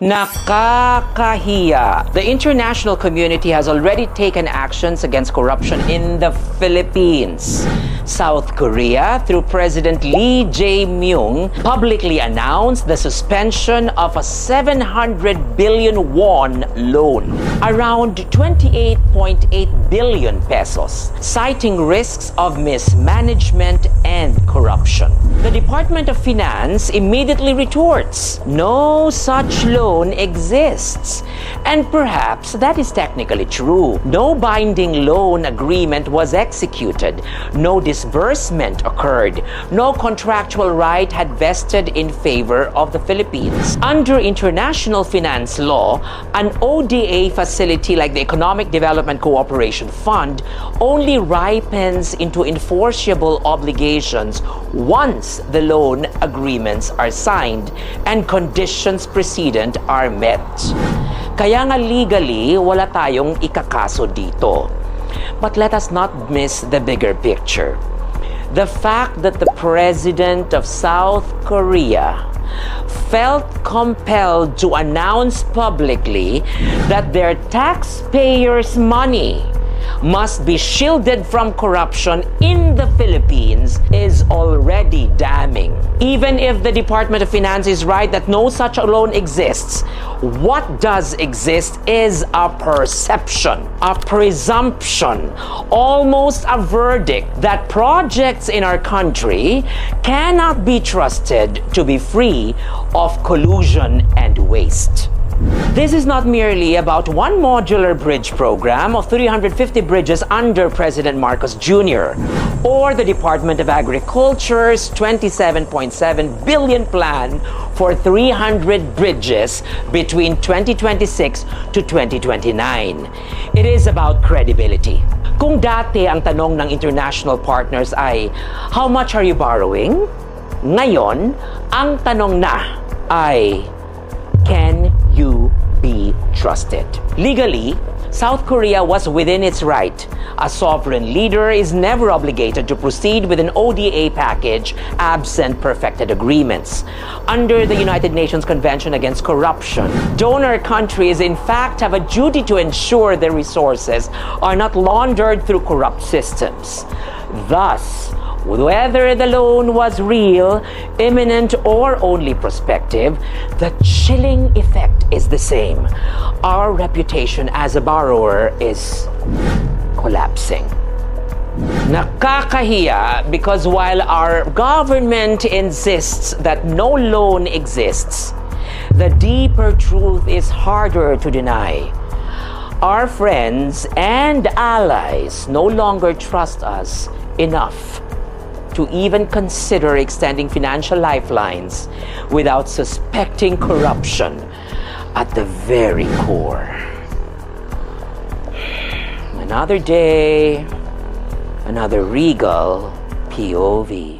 Nakakahiya. The international community has already taken actions against corruption in the Philippines. South Korea, through President Lee Jae-myung, publicly announced the suspension of a 700 billion won loan, around 28.8 billion pesos, citing risks of mismanagement and corruption. The Department of Finance immediately retorts, no such loan exists. And perhaps that is technically true. No binding loan agreement was executed. No disbursement occurred. No contractual right had vested in favor of the Philippines. Under international finance law, an ODA facility like the Economic Development Cooperation Fund only ripens into enforceable obligations once the loan agreements are signed and conditions precedent are met. Kaya nga legally, wala tayong ikakaso dito. But let us not miss the bigger picture. The fact that the president of South Korea felt compelled to announce publicly that their taxpayers' money must be shielded from corruption in the Philippines is already damning. Even if the Department of Finance is right that no such a loan exists, what does exist is a perception, a presumption, almost a verdict that projects in our country cannot be trusted to be free of collusion and waste. This is not merely about one modular bridge program of 350 bridges under President Marcos Jr. or the Department of Agriculture's 27.7 billion plan for 300 bridges between 2026 to 2029. It is about credibility. Kung dati ang tanong ng international partners ay, how much are you borrowing? Ngayon, ang tanong na ay, can you be trusted? Legally, South Korea was within its right. A sovereign leader is never obligated to proceed with an ODA package absent perfected agreements. Under the United Nations Convention Against Corruption, donor countries in fact have a duty to ensure their resources are not laundered through corrupt systems. Thus, whether the loan was real, imminent, or only prospective, the chilling effect is the same. Our reputation as a borrower is collapsing. Nakakahiya because while our government insists that no loan exists, the deeper truth is harder to deny. Our friends and allies no longer trust us enough to even consider extending financial lifelines without suspecting corruption at the very core. Another day, another regal POV.